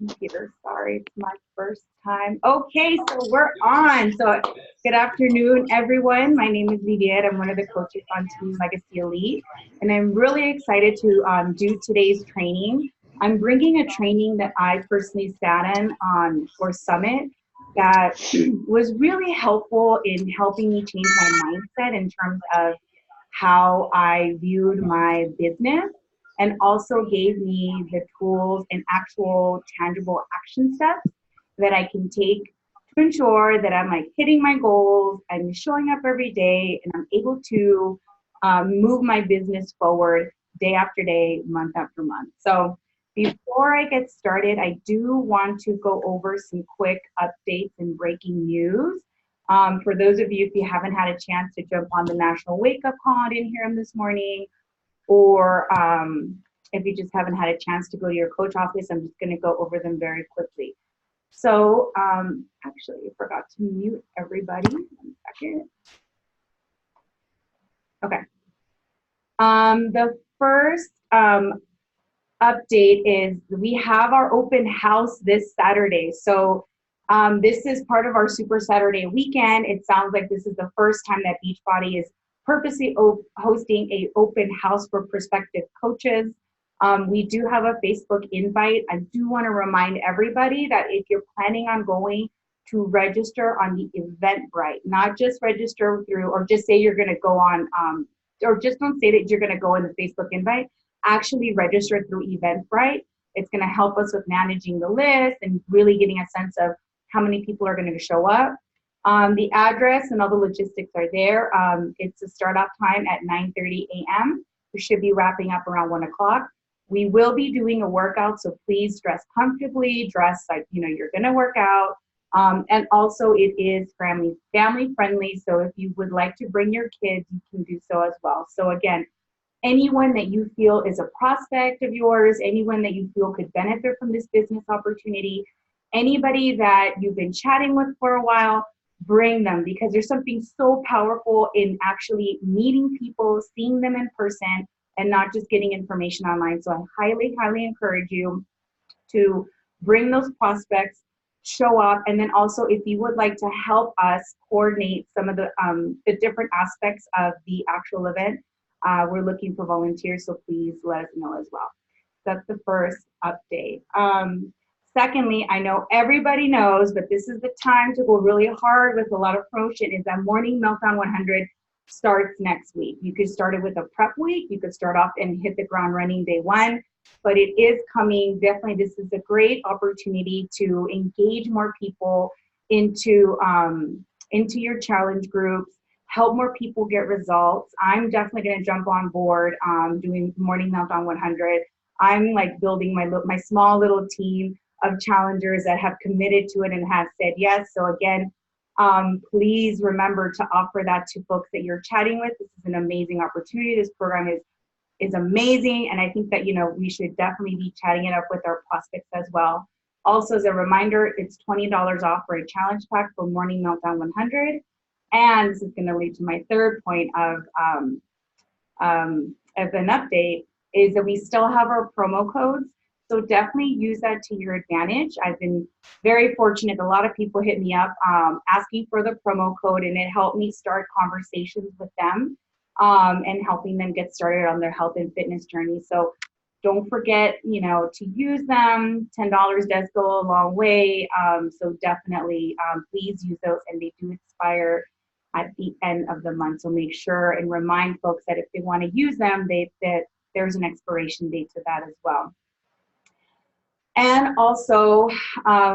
Computer. Sorry, it's my first time. Okay, so we're on. So good afternoon, everyone. My name is Viviette. I'm one of the coaches on Team Legacy Elite, and I'm really excited to do today's training. I'm bringing a training that I personally sat in on for Summit that was really helpful in helping me change my mindset in terms of how I viewed my business and also gave me the tools and actual tangible action steps that I can take to ensure that I'm like hitting my goals, I'm showing up every day, and I'm able to move my business forward day after day, month after month. So before I get started, I do want to go over some quick updates and breaking news. For those of you, if you haven't had a chance to jump on the National Wake Up Call in here this morning, or if you just haven't had a chance to go to your coach office, I'm just going to go over them very quickly. So actually, I forgot to mute everybody. 1 second. Okay. The first update is we have our open house this Saturday. So this is part of our Super Saturday weekend. It sounds like this is the first time that Beachbody is purposely hosting a open house for prospective coaches. We do have a Facebook invite. I do want to remind everybody that if you're planning on going to register on the Eventbrite, not just register through, or just say you're going to go on, or just don't say that you're going to go in the Facebook invite, actually register through Eventbrite. It's going to help us with managing the list and really getting a sense of how many people are going to show up. The address and all the logistics are there. It's a start off time at 9:30 a.m. We should be wrapping up around 1 o'clock. We will be doing a workout, so please dress comfortably, dress like you're going to work out. And also it is family friendly, so if you would like to bring your kids, you can do so as well. So again, anyone that you feel is a prospect of yours, anyone that you feel could benefit from this business opportunity, anybody that you've been chatting with for a while, bring them, because there's something so powerful in actually meeting people, seeing them in person, and not just getting information online. So I highly, highly encourage you to bring those prospects, show up, and then also if you would like to help us coordinate some of the different aspects of the actual event, we're looking for volunteers, so please let us know as well. That's the first update. Secondly, I know everybody knows, but this is the time to go really hard with a lot of promotion, is that Morning Meltdown 100 starts next week. You could start it with a prep week. You could start off and hit the ground running day one, but it is coming. Definitely, this is a great opportunity to engage more people into your challenge groups, help more people get results. I'm definitely going to jump on board doing Morning Meltdown 100. I'm like building my small little team of challengers that have committed to it and have said yes. So again, please remember to offer that to folks that you're chatting with. This is an amazing opportunity. This program is amazing, and I think that we should definitely be chatting it up with our prospects as well. Also, as a reminder, it's $20 off for a challenge pack for Morning Meltdown 100. And this is going to lead to my third point of an update, is that we still have our promo codes. So definitely use that to your advantage. I've been very fortunate. A lot of people hit me up asking for the promo code, and it helped me start conversations with them and helping them get started on their health and fitness journey. So don't forget, to use them. $10 does go a long way. So definitely, please use those, and they do expire at the end of the month. So make sure and remind folks that if they want to use them, that there's an expiration date to that as well. And also,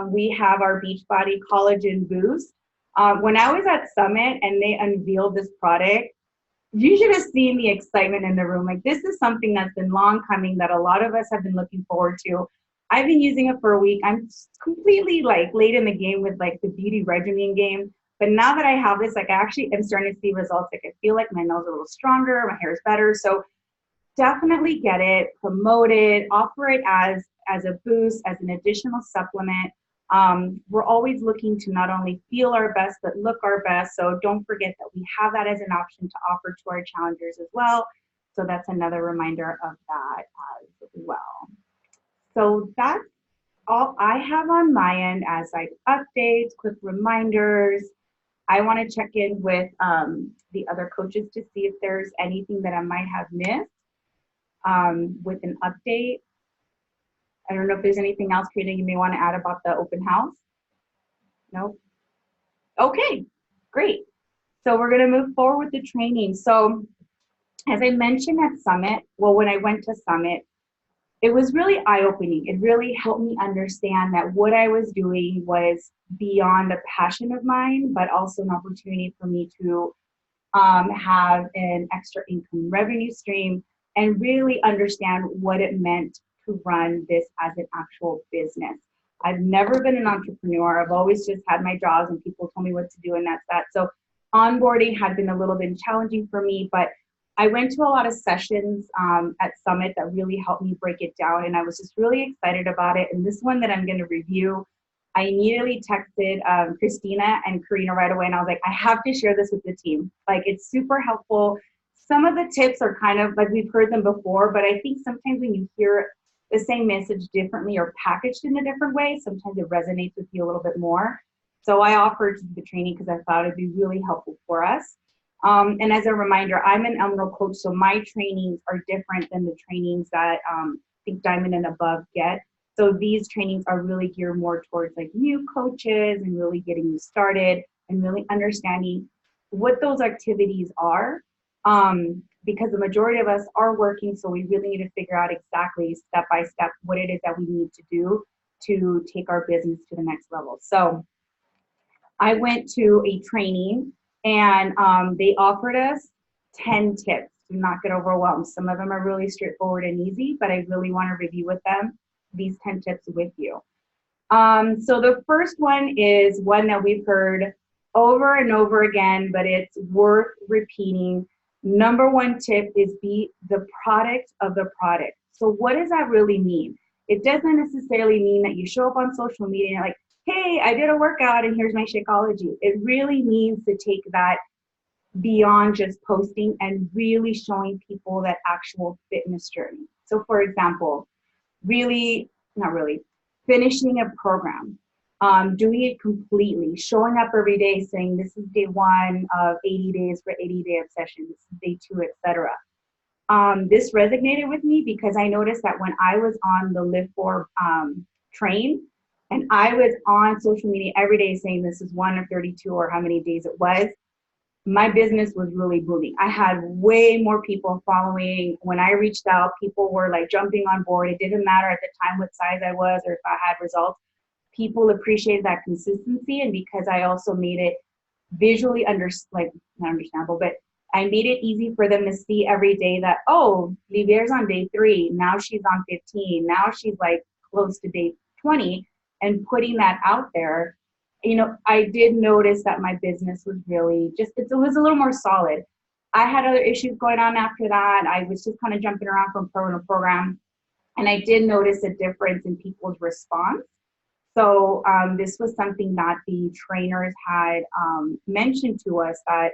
we have our Beachbody Collagen Boost. When I was at Summit and they unveiled this product, you should have seen the excitement in the room. Like, this is something that's been long coming, that a lot of us have been looking forward to. I've been using it for a week. I'm completely like late in the game with like the beauty regimen game. But now that I have this, like, I actually am starting to see results. Like, I feel like my nails are a little stronger, my hair is better. So definitely get it, promote it, offer it as a boost, as an additional supplement. We're always looking to not only feel our best, but look our best. So don't forget that we have that as an option to offer to our challengers as well. So that's another reminder of that as well. So that's all I have on my end as like updates, quick reminders. I want to check in with the other coaches to see if there's anything that I might have missed with an update. I don't know if there's anything else, Karina, you may want to add about the open house. No? Okay, great. So we're going to move forward with the training. So as I mentioned at Summit, well, when I went to Summit, it was really eye-opening. It really helped me understand that what I was doing was beyond a passion of mine, but also an opportunity for me to have an extra income revenue stream and really understand what it meant to run this as an actual business. I've never been an entrepreneur. I've always just had my jobs and people told me what to do, and that's that. So onboarding had been a little bit challenging for me, but I went to a lot of sessions at Summit that really helped me break it down, and I was just really excited about it. And this one that I'm going to review, I immediately texted Christina and Karina right away, and I was like, I have to share this with the team. Like, it's super helpful. Some of the tips are kind of like we've heard them before, but I think sometimes when you hear the same message differently or packaged in a different way, sometimes it resonates with you a little bit more. So I offered the training because I thought it'd be really helpful for us. And as a reminder, I'm an Emerald coach, so my trainings are different than the trainings that I think Diamond and above get. So these trainings are really geared more towards like new coaches and really getting you started and really understanding what those activities are. Because the majority of us are working, so we really need to figure out exactly step by step what it is that we need to do to take our business to the next level. So I went to a training and they offered us 10 tips. Do not get overwhelmed. Some of them are really straightforward and easy, but I really want to review with them these 10 tips with you. So the first one is one that we've heard over and over again, but it's worth repeating. Number one tip is be the product of the product. So what does that really mean? It doesn't necessarily mean that you show up on social media and you're like, hey, I did a workout and here's my Shakeology. It really means to take that beyond just posting and really showing people that actual fitness journey. So for example, not really, finishing a program, doing it completely, showing up every day saying this is day one of 80 days for 80-day obsession, this is day two, etc. This resonated with me because I noticed that when I was on the Live For train and I was on social media every day saying this is one of 32 or how many days it was, my business was really booming. I had way more people following. When I reached out, people were like jumping on board. It didn't matter at the time what size I was or if I had results. People appreciated that consistency. And because I also made it visually not understandable, but I made it easy for them to see every day that, oh, Livier's on day 3. Now she's on 15. Now she's like close to day 20. And putting that out there, I did notice that my business was really it was a little more solid. I had other issues going on after that. I was just kind of jumping around from program to program. And I did notice a difference in people's response. So this was something that the trainers had mentioned to us that,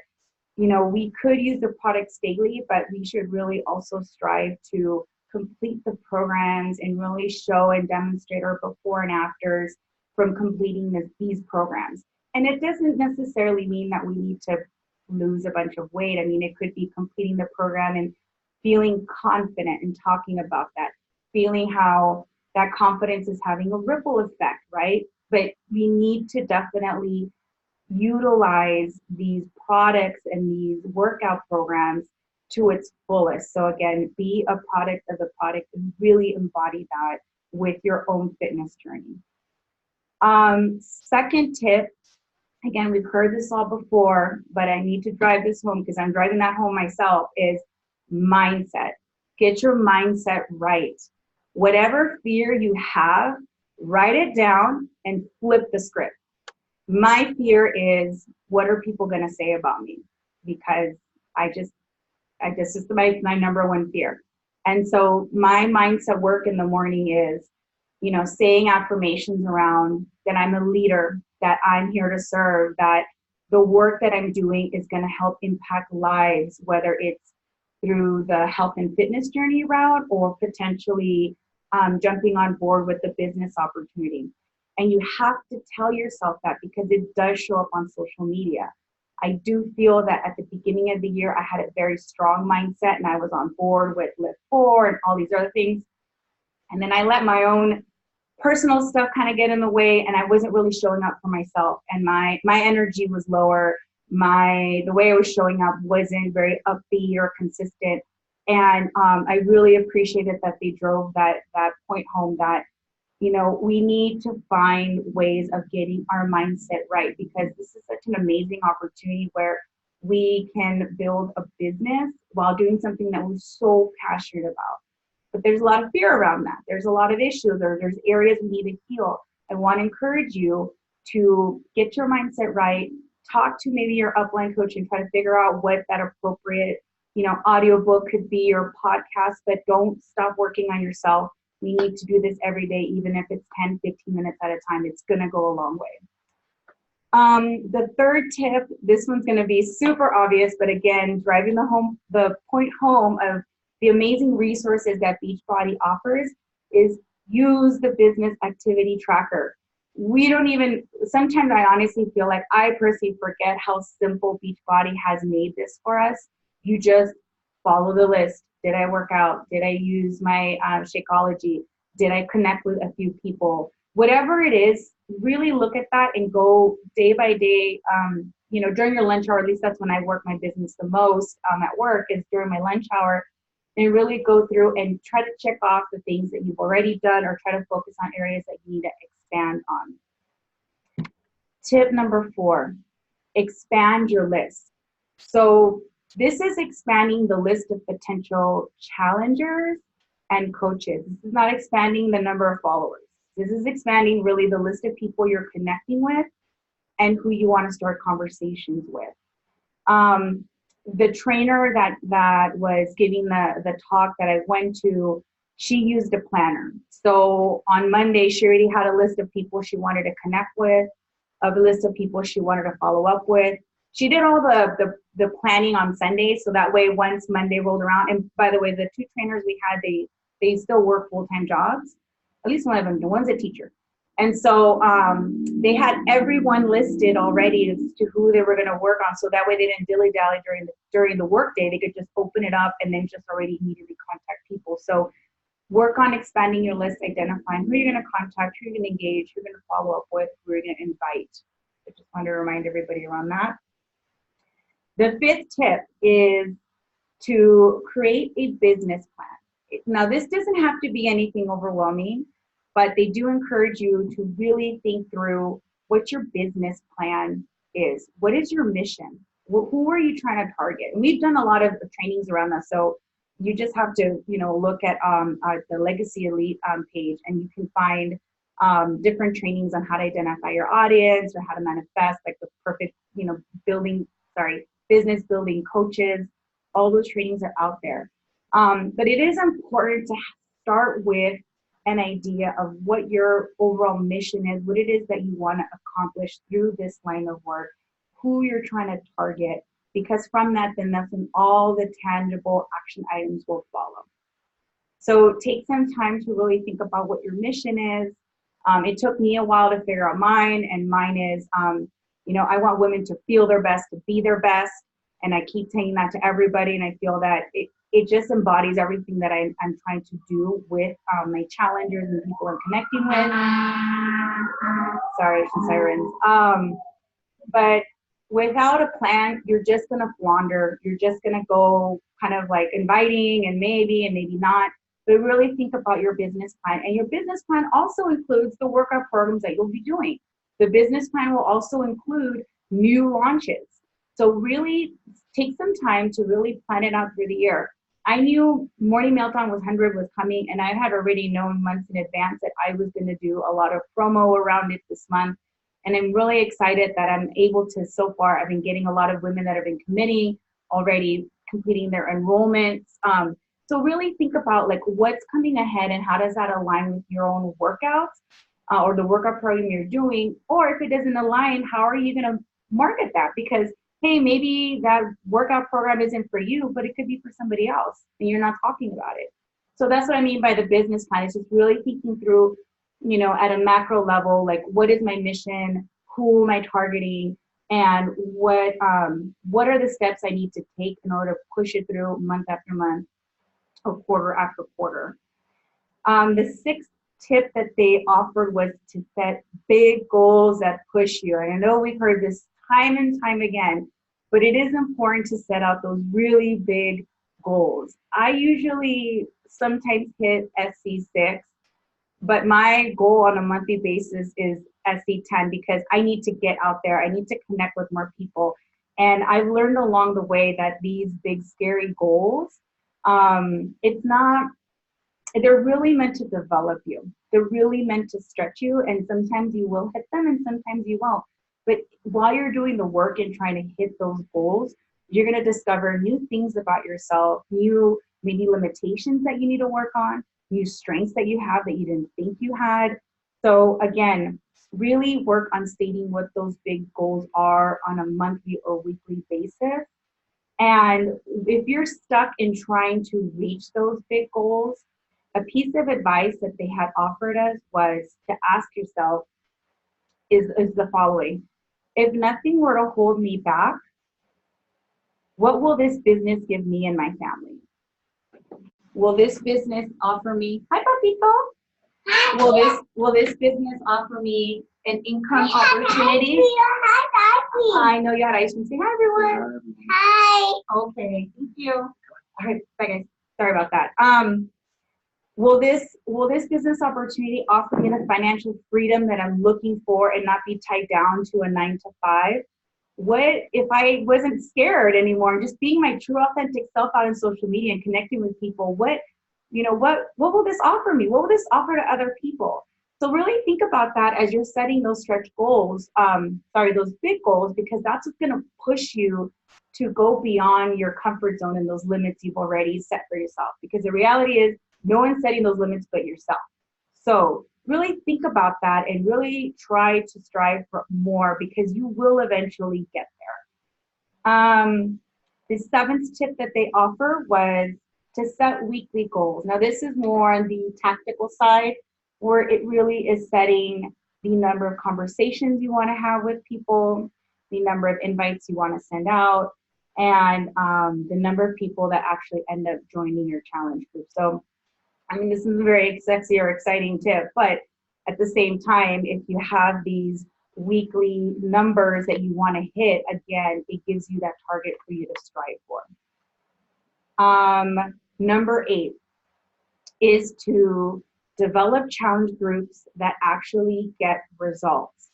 we could use the products daily, but we should really also strive to complete the programs and really show and demonstrate our before and afters from completing these programs. And it doesn't necessarily mean that we need to lose a bunch of weight. I mean, it could be completing the program and feeling confident and talking about that, feeling how that confidence is having a ripple effect, right? But we need to definitely utilize these products and these workout programs to its fullest. So again, be a product of the product and really embody that with your own fitness journey. Second tip, again, we've heard this all before, but I need to drive this home because I'm driving that home myself, is mindset. Get your mindset right. Whatever fear you have, write it down and flip the script. My fear is, what are people going to say about me? Because this is my number one fear. And so my mindset work in the morning is, saying affirmations around that I'm a leader, that I'm here to serve, that the work that I'm doing is going to help impact lives, whether it's through the health and fitness journey route or potentially jumping on board with the business opportunity. And you have to tell yourself that because it does show up on social media. I do feel that at the beginning of the year, I had a very strong mindset and I was on board with Live 4 and all these other things. And then I let my own personal stuff kind of get in the way, and I wasn't really showing up for myself. And my energy was lower. The way I was showing up wasn't very upbeat or consistent. And I really appreciated that they drove that point home that, you know, we need to find ways of getting our mindset right, because this is such an amazing opportunity where we can build a business while doing something that we're so passionate about. But there's a lot of fear around that. There's a lot of issues, or there's areas we need to heal. I want to encourage you to get your mindset right, talk to maybe your upline coach and try to figure out what that appropriate, you know, audiobook could be or podcast, but don't stop working on yourself. We need to do this every day, even if it's 10, 15 minutes at a time. It's going to go a long way. The third tip, this one's going to be super obvious, but again, driving the point home of the amazing resources that Beachbody offers is use the business activity tracker. Sometimes I honestly feel like I personally forget how simple Beachbody has made this for us. You just follow the list. Did I work out? Did I use my Shakeology? Did I connect with a few people? Whatever it is, really look at that and go day by day. You know, during your lunch hour, at least that's when I work my business the most at work, is during my lunch hour, and really go through and try to check off the things that you've already done or try to focus on areas that you need to expand on. Tip number 4, expand your list. So this is expanding the list of potential challengers and coaches. This is not expanding the number of followers. This is expanding really the list of people you're connecting with and who you want to start conversations with. The trainer that was giving the talk that I went to, she used a planner. So on Monday, she already had a list of people she wanted to connect with, a list of people she wanted to follow up with. She did all the planning on Sunday, so that way once Monday rolled around, and by the way, the 2 trainers we had, they still work full-time jobs. At least one of them, the one's a teacher. And so they had everyone listed already as to who they were going to work on. So that way they didn't dilly-dally during the work day. They could just open it up and then just already immediately contact people. So work on expanding your list, identifying who you're going to contact, who you're going to engage, who you're going to follow up with, who you're going to invite. I just wanted to remind everybody around that. The 5th tip is to create a business plan. Now, this doesn't have to be anything overwhelming, but they do encourage you to really think through what your business plan is. What is your mission? Who are you trying to target? And we've done a lot of trainings around that. So you just have to, you know, look at the Legacy Elite page, and you can find different trainings on how to identify your audience or how to manifest like the perfect, you know, business building coaches. All those trainings are out there. But it is important to start with an idea of what your overall mission is, what it is that you want to accomplish through this line of work, who you're trying to target, because from that, then that's when all the tangible action items will follow. So take some time to really think about what your mission is. It took me a while to figure out mine, and mine is, you know, I want women to feel their best, to be their best, and I keep saying that to everybody, and I feel that it just embodies everything that I'm trying to do with my challengers and people I'm connecting with. Sorry, some sirens. But without a plan, you're just going to flounder. You're just going to go kind of like inviting and maybe not. But really think about your business plan. And your business plan also includes the workout programs that you'll be doing. The business plan will also include new launches. So really take some time to really plan it out through the year. I knew Morning Meltdown with 100 was coming, and I had already known months in advance that I was going to do a lot of promo around it this month. And I'm really excited that I'm able to, so far, I've been getting a lot of women that have been committing, already completing their enrollments. So really think about like what's coming ahead and how does that align with your own workouts or the workout program you're doing. Or if it doesn't align, how are you going to market that? Because hey, maybe that workout program isn't for you, but it could be for somebody else, and you're not talking about it. So that's what I mean by the business plan. It's just really thinking through, at a macro level, like what is my mission, who am I targeting, and what are the steps I need to take in order to push it through month after month or quarter after quarter. The sixth tip that they offered was to set big goals that push you. And I know we've heard this time and time again, but it is important to set out those really big goals. I usually sometimes hit SC6, but my goal on a monthly basis is SC10 because I need to get out there. I need to connect with more people. And I've learned along the way that these big, scary goals, it's not, they're really meant to develop you. They're really meant to stretch you. And sometimes you will hit them and sometimes you won't. But while you're doing the work and trying to hit those goals, you're going to discover new things about yourself, new maybe limitations that you need to work on, new strengths that you have that you didn't think you had. So again, really work on stating what those big goals are on a monthly or weekly basis. And if you're stuck in trying to reach those big goals, a piece of advice that they had offered us was to ask yourself is the following. If nothing were to hold me back, what will this business give me and my family? Will this business offer me, hi Papito, will this business offer me an income opportunity? I know you had ice cream. Say hi everyone. Hi. Okay, thank you. All right, bye guys. Sorry about that. Will this business opportunity offer me the financial freedom that I'm looking for and not be tied down to a 9 to 5? What if I wasn't scared anymore and just being my true authentic self out in social media and connecting with people? What will this offer me? What will this offer to other people? So really think about that as you're setting those stretch goals, those big goals, because that's what's gonna push you to go beyond your comfort zone and those limits you've already set for yourself. Because the reality is no one's setting those limits but yourself. So really think about that and really try to strive for more because you will eventually get there. The seventh tip that they offer was to set weekly goals. Now this is more on the tactical side where it really is setting the number of conversations you want to have with people, the number of invites you want to send out, and the number of people that actually end up joining your challenge group. So I mean, this is a very sexy or exciting tip, but at the same time, if you have these weekly numbers that you want to hit, again, it gives you that target for you to strive for. Number 8 is to develop challenge groups that actually get results.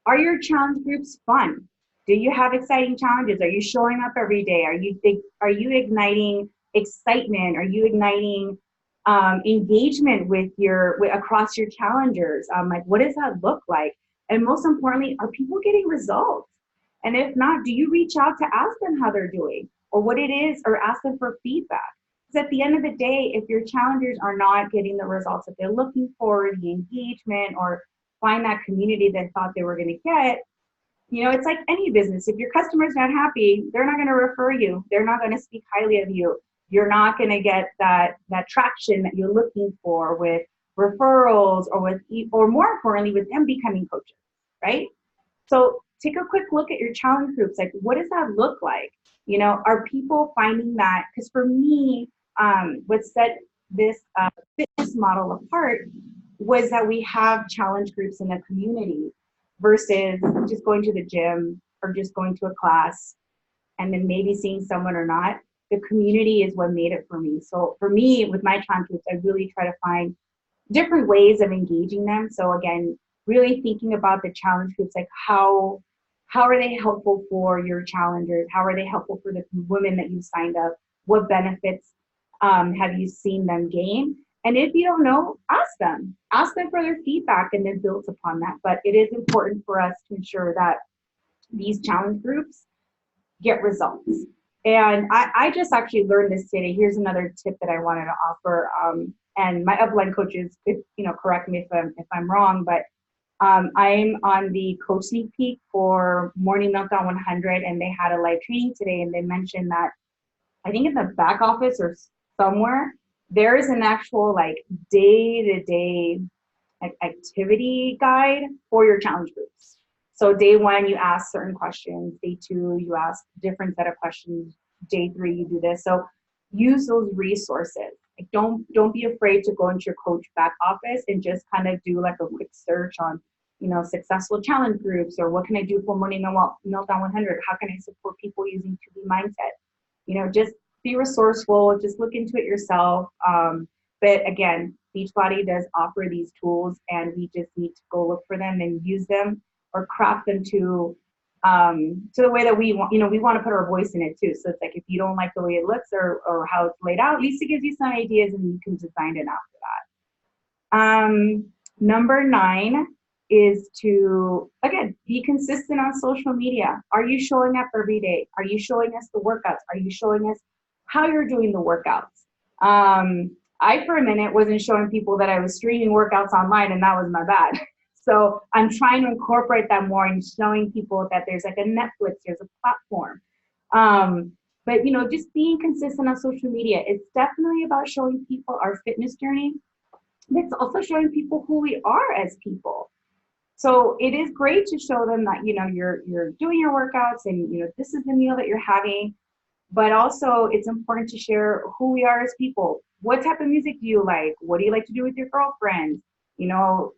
Are your challenge groups fun? Do you have exciting challenges? Are you showing up every day? Are you igniting excitement? Are you igniting engagement with across your challengers? Like, what does that look like? And most importantly, are people getting results? And if not, do you reach out to ask them how they're doing or what it is, or ask them for feedback? Because at the end of the day, if your challengers are not getting the results that they're looking for, the engagement, or find that community they thought they were going to get, it's like any business. If your customer's not happy, they're not going to refer you. They're not going to speak highly of you. You're not going to get that traction that you're looking for with referrals or more importantly, with them becoming coaches, right? So take a quick look at your challenge groups. Like, what does that look like? Are people finding that? Because for me, what set this fitness model apart was that we have challenge groups in the community versus just going to the gym or just going to a class and then maybe seeing someone or not. The community is what made it for me. So for me, with my challenge groups, I really try to find different ways of engaging them. So again, really thinking about the challenge groups, like how are they helpful for your challengers? How are they helpful for the women that you signed up? What benefits have you seen them gain? And if you don't know, ask them for their feedback and then build upon that. But it is important for us to ensure that these challenge groups get results. And I just actually learned this today. Here's another tip that I wanted to offer. And my upline coaches could, correct me if I'm wrong, but I'm on the coach sneak peek for Morning Meltdown 100, and they had a live training today, and they mentioned that I think in the back office or somewhere, there is an actual like day-to-day activity guide for your challenge groups. So day one, you ask certain questions. Day two, you ask different set of questions. Day three, you do this. So use those resources. Like don't be afraid to go into your coach back office and just kind of do like a quick search on, successful challenge groups, or what can I do for Morning Meltdown 100? How can I support people using 2B mindset? Just be resourceful. Just look into it yourself. But again, Beachbody does offer these tools, and we just need to go look for them and use them or craft them to the way that we want. We want to put our voice in it too. So it's like if you don't like the way it looks or how it's laid out, at least it gives you some ideas and you can design it after that. Number 9 is to, again, be consistent on social media. Are you showing up every day? Are you showing us the workouts? Are you showing us how you're doing the workouts? I, for a minute, wasn't showing people that I was streaming workouts online, and that was my bad. So I'm trying to incorporate that more and showing people that there's like a Netflix, there's a platform. But just being consistent on social media, it's definitely about showing people our fitness journey. It's also showing people who we are as people. So it is great to show them that, you're doing your workouts and, this is the meal that you're having. But also it's important to share who we are as people. What type of music do you like? What do you like to do with your girlfriends?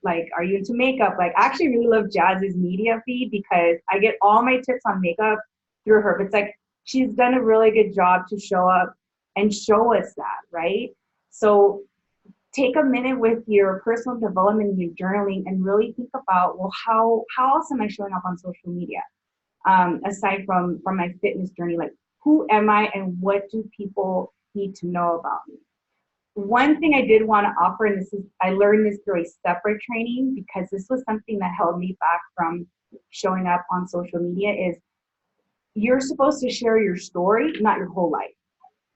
Like, are you into makeup? Like, I actually really love Jazz's media feed because I get all my tips on makeup through her. But it's like, she's done a really good job to show up and show us that, right? So take a minute with your personal development and your journaling and really think about, well, how else am I showing up on social media? Aside from my fitness journey, like, who am I and what do people need to know about me? One thing I did want to offer, and I learned this through a separate training because this was something that held me back from showing up on social media, is you're supposed to share your story, not your whole life.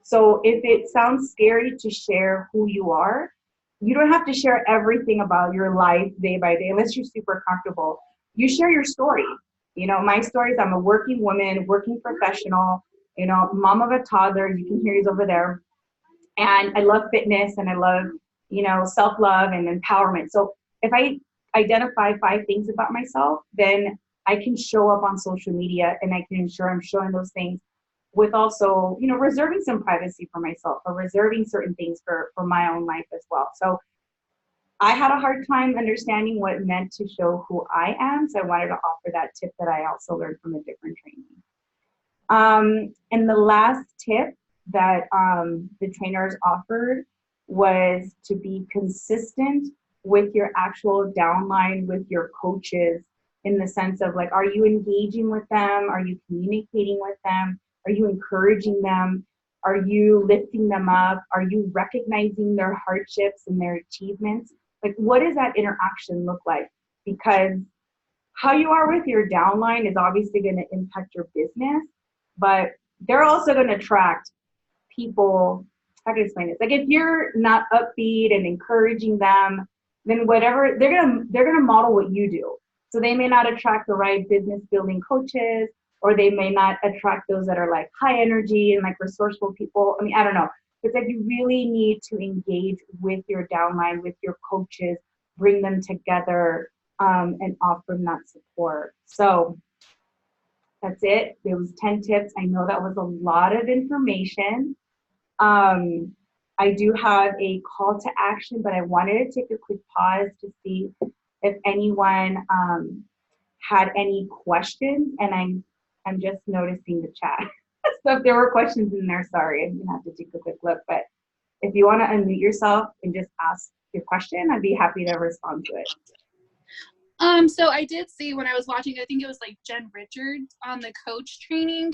So if it sounds scary to share who you are, you don't have to share everything about your life day by day unless you're super comfortable. You share your story. My story is I'm a working woman, working professional, mom of a toddler. You can hear he's over there. And I love fitness and I love, self-love and empowerment. So if I identify 5 things about myself, then I can show up on social media and I can ensure I'm showing those things with also, reserving some privacy for myself or reserving certain things for my own life as well. So I had a hard time understanding what it meant to show who I am. So I wanted to offer that tip that I also learned from a different training. And the last tip that the trainers offered was to be consistent with your actual downline, with your coaches, in the sense of like, are you engaging with them? Are you communicating with them? Are you encouraging them? Are you lifting them up? Are you recognizing their hardships and their achievements? Like, what does that interaction look like? Because how you are with your downline is obviously going to impact your business, but they're also going to attract people. How can I explain this? Like, if you're not upbeat and encouraging them, then whatever they're gonna model what you do. So they may not attract the right business building coaches, or they may not attract those that are like high energy and like resourceful people. I mean, I don't know. It's like you really need to engage with your downline, with your coaches, bring them together, and offer them that support. So that's it. There was 10 tips. I know that was a lot of information. I do have a call to action, but I wanted to take a quick pause to see if anyone had any questions, and I'm just noticing the chat. So if there were questions in there, sorry, I'm gonna have to take a quick look. But if you want to unmute yourself and just ask your question, I'd be happy to respond to it. So I did see when I was watching, I think it was like Jen Richards on the coach training.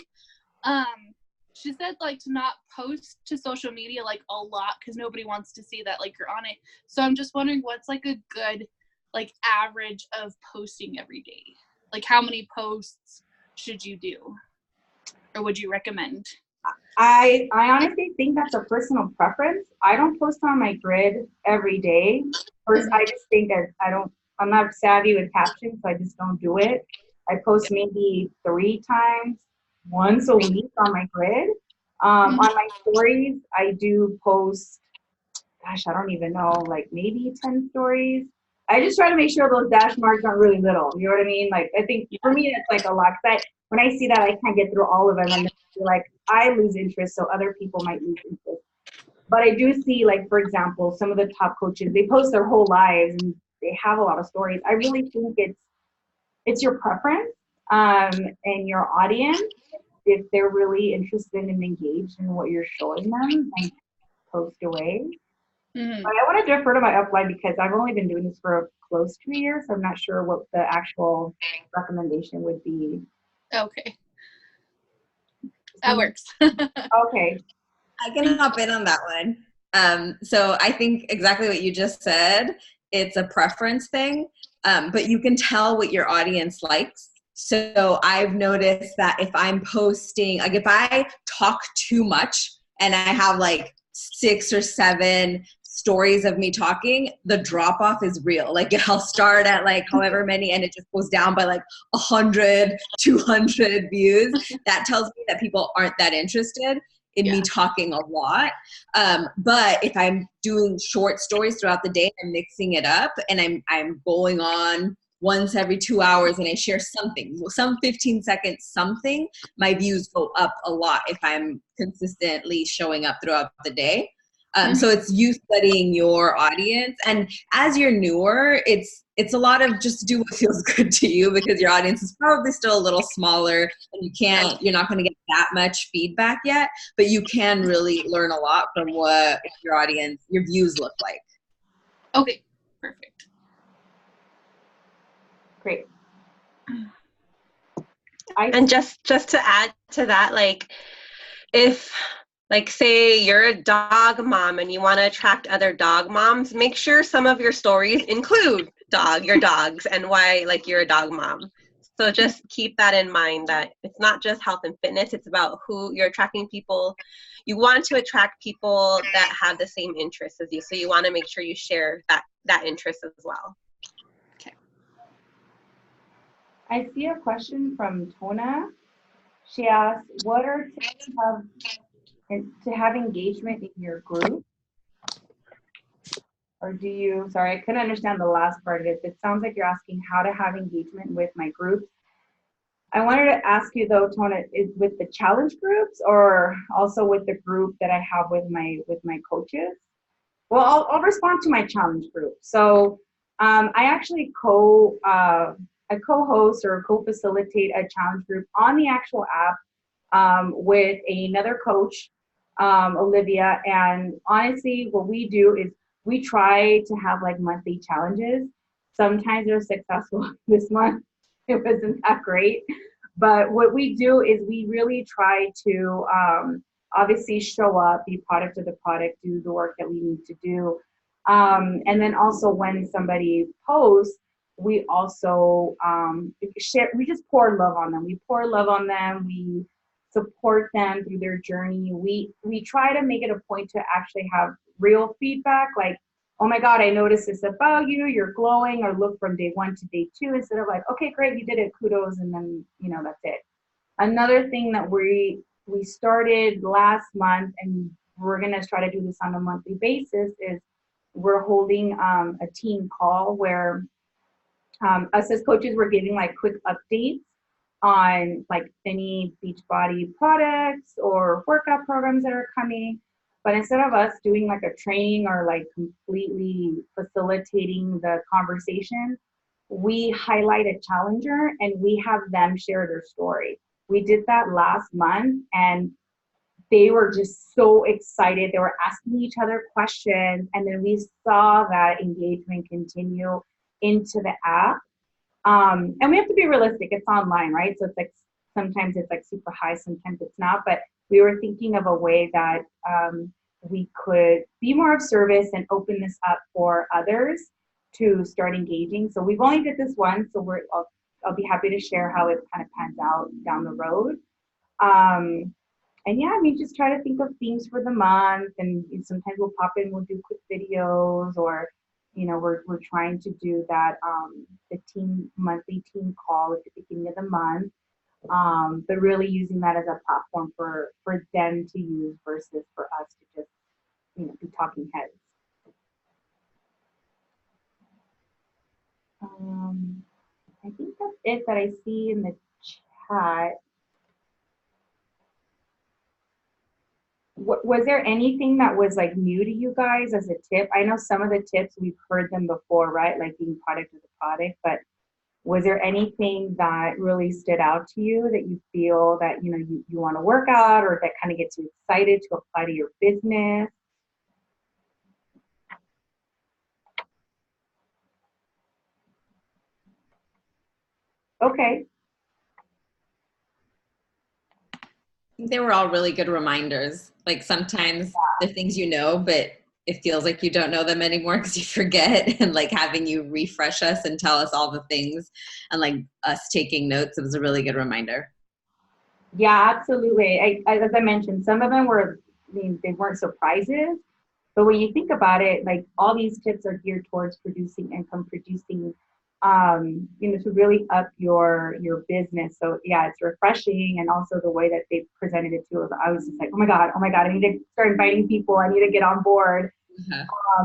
She said like to not post to social media like a lot because nobody wants to see that like you're on it. So I'm just wondering what's like a good like average of posting every day? Like how many posts should you do? Or would you recommend? I honestly think that's a personal preference. I don't post on my grid every day. First, I just think that I'm not savvy with captions, so I just don't do it. I post maybe 3 times, once a week on my grid. On my stories, I do post gosh, I don't even know, like maybe 10 stories. I just try to make sure those dash marks aren't really little. You know what I mean? Like, I think for me, it's like a lot. 'Cause when I see that, I can't get through all of them. And then like, I lose interest, so other people might lose interest. But I do see, like, for example, some of the top coaches, they post their whole lives and they have a lot of stories. I really think it's your preference and your audience. If they're really interested and engaged in what you're showing them, and post away. Mm-hmm. But I want to defer to my upline because I've only been doing this for close to a year, so I'm not sure what the actual recommendation would be. Okay. That works. Okay. I can hop in on that one. So I think exactly what you just said. It's a preference thing, but you can tell what your audience likes. So I've noticed that if I'm posting, like if I talk too much and I have like 6 or 7 stories of me talking, the drop off is real. Like I'll start at like however many and it just goes down by like 100, 200 views. That tells me that people aren't that interested in me talking a lot. But if I'm doing short stories throughout the day, I'm mixing it up and I'm going on once every 2 hours and I share something, some 15 seconds something, my views go up a lot if I'm consistently showing up throughout the day. So it's you studying your audience. And as you're newer, it's a lot of just do what feels good to you because your audience is probably still a little smaller and you're not going to get that much feedback yet, but you can really learn a lot from what your audience, your views look like. Okay, perfect. Great. And just to add to that, like if like say you're a dog mom and you want to attract other dog moms, make sure some of your stories include your dogs and why like you're a dog mom. So just keep that in mind that it's not just health and fitness, it's about who you're attracting people. You want to attract people that have the same interests as you. So you want to make sure you share that interest as well. Okay. I see a question from Tona. She asks, what are tips to have engagement in your group? Or do you, sorry, I couldn't understand the last part of it. It sounds like you're asking how to have engagement with my groups. I wanted to ask you though, Tona, is with the challenge groups or also with the group that I have with my coaches? Well, I'll respond to my challenge group. So I actually co-host or co-facilitate a challenge group on the actual app with another coach, Olivia. And honestly, what we do is we try to have like monthly challenges. Sometimes they're successful. This month it wasn't that great. But what we do is we really try to obviously show up, be product of the product, do the work that we need to do. And then also when somebody posts, we also share, we just pour love on them. We pour love on them. We support them through their journey. We try to make it a point to actually have real feedback, like, oh my God, I noticed this about you, you're glowing, or look from day 1 to day 2, instead of like, okay, great, you did it, kudos, and then, that's it. Another thing that we started last month, and we're gonna try to do this on a monthly basis, is we're holding a team call where us as coaches, we're giving like quick updates on like any Beachbody products or workout programs that are coming. But instead of us doing like a training or like completely facilitating the conversation, we highlight a challenger and we have them share their story. We did that last month and they were just so excited. They were asking each other questions, and then we saw that engagement continue into the app. And we have to be realistic. It's online, right? So it's like sometimes it's like super high, sometimes it's not. But we were thinking of a way that we could be more of service and open this up for others to start engaging. So we've only did this once, so I'll be happy to share how it kind of pans out down the road. And yeah, I mean, just try to think of themes for the month, and sometimes we'll pop in, we'll do quick videos, or we're trying to do that the monthly team call at the beginning of the month, but really using that as a platform for them to use versus for us to just be talking heads. I think that's it that I see in the chat. Was there anything that was like new to you guys as a tip? I know some of the tips we've heard them before, right? Like being product of the product, but was there anything that really stood out to you that you feel that you want to work out, or that kind of gets you excited to apply to your business? Okay. They were all really good reminders. Like sometimes the things but it feels like you don't know them anymore because you forget, and like having you refresh us and tell us all the things, and like us taking notes, it was a really good reminder. Yeah, absolutely. As I mentioned, some of them were, they weren't surprises, but when you think about it, like all these tips are geared towards producing income, producing, to really up your business. So yeah, it's refreshing, and also the way that they presented it to us, I was just like, oh my god, I need to start inviting people. I need to get on board.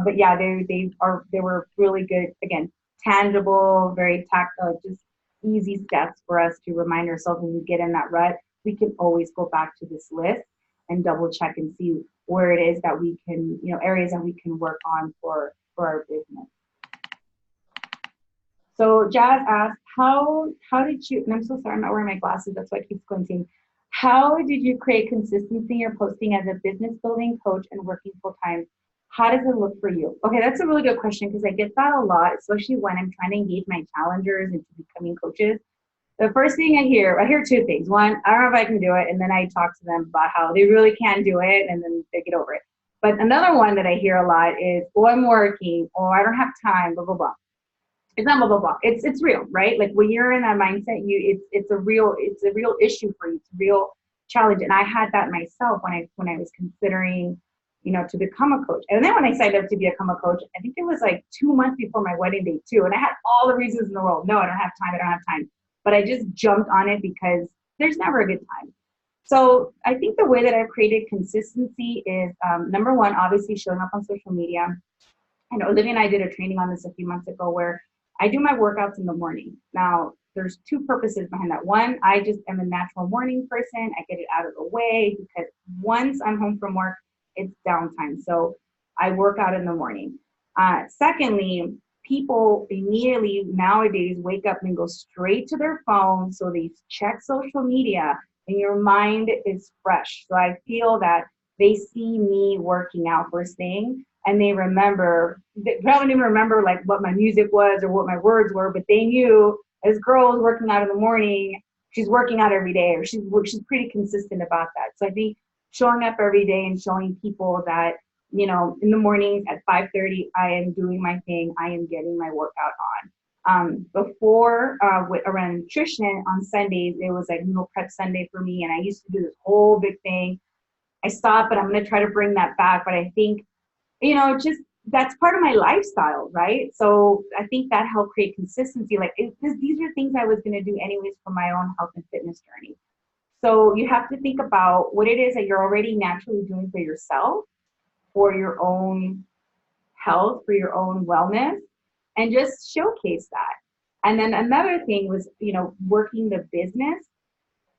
But yeah, they were really good. Again, tangible, very tactile, just easy steps for us to remind ourselves when we get in that rut. We can always go back to this list and double check and see where it is that we can, areas that we can work on for our business. So Jazz asked, how did you, and I'm so sorry, I'm not wearing my glasses, that's why I keep squinting. How did you create consistency in your posting as a business building coach and working full time? How does it look for you? Okay, that's a really good question, because I get that a lot, especially when I'm trying to engage my challengers into becoming coaches. The first thing I hear two things. One, I don't know if I can do it, and then I talk to them about how they really can do it, and then they get over it. But another one that I hear a lot is, oh, I'm working, or I don't have time, blah, blah, blah. It's not blah, blah, blah. It's real, right? Like when you're in that mindset, it's a real issue for you. It's a real challenge. And I had that myself when I was considering, to become a coach. And then when I signed up to become a coach, I think it was like 2 months before my wedding day too. And I had all the reasons in the world. No, I don't have time. But I just jumped on it because there's never a good time. So I think the way that I've created consistency is, number one, obviously showing up on social media. I know Olivia and I did a training on this a few months ago where I do my workouts in the morning. Now, there's two purposes behind that. One, I just am a natural morning person. I get it out of the way because once I'm home from work, it's downtime. So I work out in the morning. Secondly, people immediately nowadays wake up and go straight to their phone. So they check social media and your mind is fresh. So I feel that they see me working out first thing, and they probably didn't remember like what my music was or what my words were, but they knew this girl is working out in the morning, she's working out every day, or she's pretty consistent about that. So I think showing up every day and showing people that, in the mornings at 5:30, I am doing my thing, I am getting my workout on. Before, around nutrition on Sundays, it was like meal prep Sunday for me, and I used to do this whole big thing. I stopped, but I'm going to try to bring that back. But I think, just that's part of my lifestyle, right? So I think that helped create consistency. Like these are things I was going to do anyways for my own health and fitness journey. So you have to think about what it is that you're already naturally doing for yourself, for your own health, for your own wellness, and just showcase that. And then another thing was, working the business.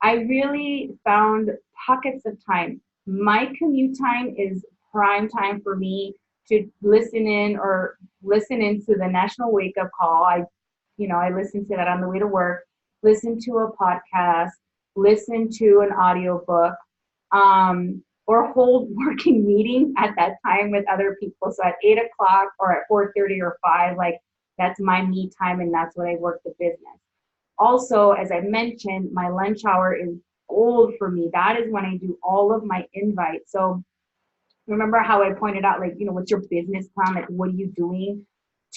I really found pockets of time. My commute time is prime time for me to listen into the National Wake Up Call. I listen to that on the way to work, listen to a podcast, listen to an audiobook, or hold working meetings at that time with other people. So at 8 o'clock or at 4:30 or 5, like that's my me time, and that's when I work the business. Also, as I mentioned, my lunch hour is gold for me. That is when I do all of my invites. So remember how I pointed out, like, what's your business plan? Like, what are you doing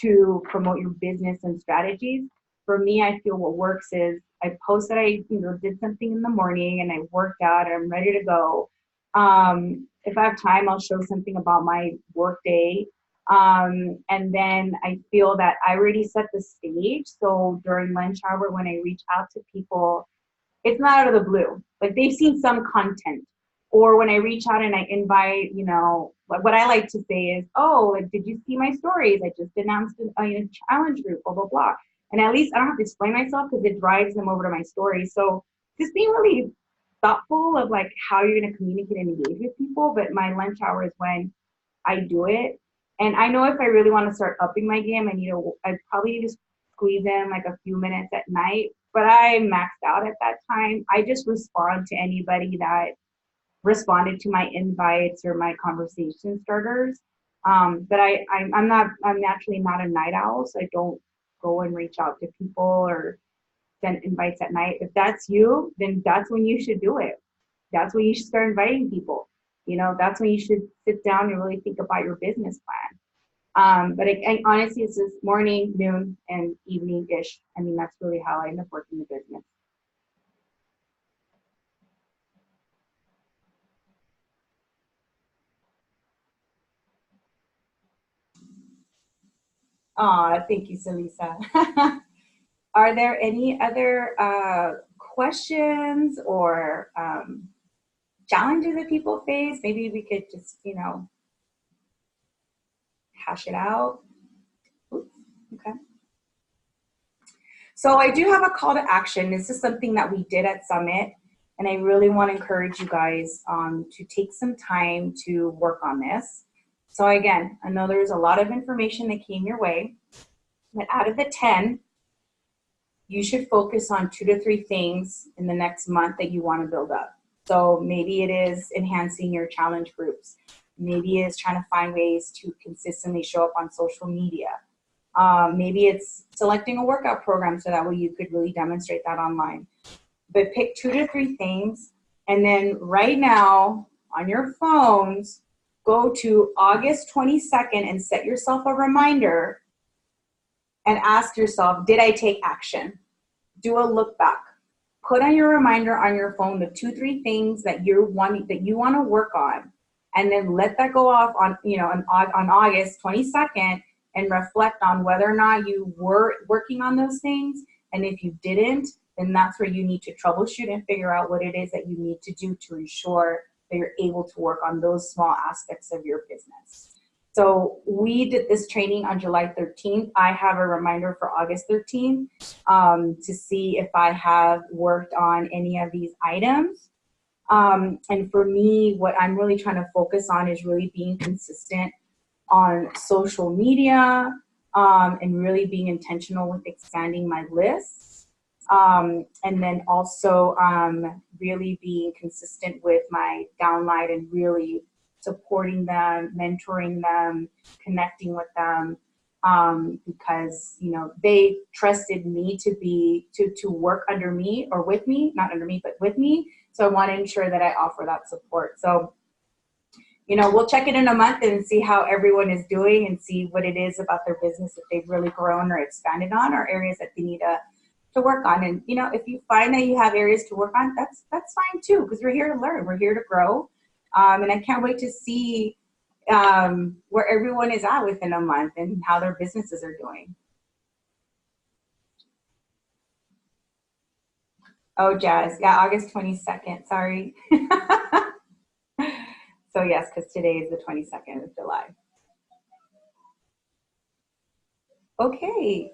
to promote your business and strategies? For me, I feel what works is I post that I, did something in the morning and I worked out and I'm ready to go. If I have time, I'll show something about my work day. And then I feel that I already set the stage. So during lunch hour, when I reach out to people, it's not out of the blue. Like they've seen some content. Or when I reach out and I invite, what I like to say is, oh, like, did you see my stories? I just announced a challenge group, blah, blah, blah. And at least I don't have to explain myself because it drives them over to my story. So just being really thoughtful of like how you're going to communicate and engage with people. But my lunch hour is when I do it. And I know if I really want to start upping my game, I'd probably just squeeze in like a few minutes at night. But I maxed out at that time. I just respond to anybody that responded to my invites or my conversation starters. But I'm naturally not a night owl, so I don't go and reach out to people or send invites at night. If that's you, then that's when you should do it. That's when you should start inviting people. That's when you should sit down and really think about your business plan. But honestly, it's just morning, noon, and evening-ish. I mean, that's really how I end up working the business. Thank you, Salisa. Are there any other questions or challenges that people face? Maybe we could just, hash it out. Oops, okay. So I do have a call to action. This is something that we did at Summit, and I really want to encourage you guys to take some time to work on this. So again, I know there's a lot of information that came your way, but out of the 10, you should focus on 2 to 3 things in the next month that you want to build up. So maybe it is enhancing your challenge groups. Maybe it's trying to find ways to consistently show up on social media. Maybe it's selecting a workout program so that way you could really demonstrate that online. But pick 2 to 3 things, and then right now on your phones, go to August 22nd and set yourself a reminder and ask yourself, did I take action? Do a look back. Put on your reminder on your phone the 2-3 things that you want to work on, and then let that go off on August 22nd and reflect on whether or not you were working on those things. And if you didn't, then that's where you need to troubleshoot and figure out what it is that you need to do to ensure that you're able to work on those small aspects of your business. So we did this training on July 13th. I have a reminder for August 13th to see if I have worked on any of these items. And for me, what I'm really trying to focus on is really being consistent on social media and really being intentional with expanding my lists. And then also really being consistent with my downline and really supporting them, mentoring them, connecting with them, because they trusted me to work under me or with me, not under me, but with me. So I want to ensure that I offer that support. So we'll check it in a month and see how everyone is doing and see what it is about their business that they've really grown or expanded on, or areas that they need to work on. And if you find that you have areas to work on, that's fine too, because we're here to learn, we're here to grow. And I can't wait to see where everyone is at within a month and how their businesses are doing. Oh, Jazz. Yeah, August 22nd. Sorry. So yes, because today is the 22nd of July. Okay.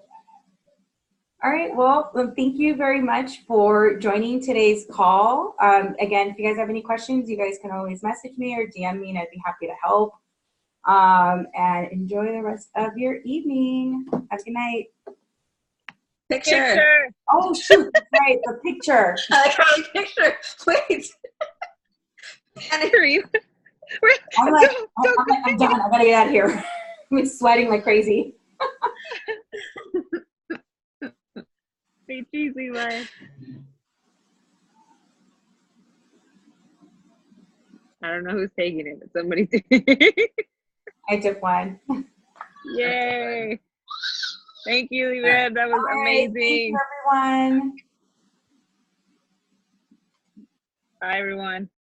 All right. Well, thank you very much for joining today's call. Again, if you guys have any questions, you guys can always message me or DM me, and I'd be happy to help. And enjoy the rest of your evening. Have a good night. Picture. Oh, shoot. That's right. The picture. Picture. Wait. And for you. I'm done. I gotta get out of here. I'm sweating like crazy. Stay cheesy, bye. I don't know who's taking it, but somebody did. I took one. Yay. Thank you, Yvette. That was amazing. Thank you, everyone. Bye, everyone.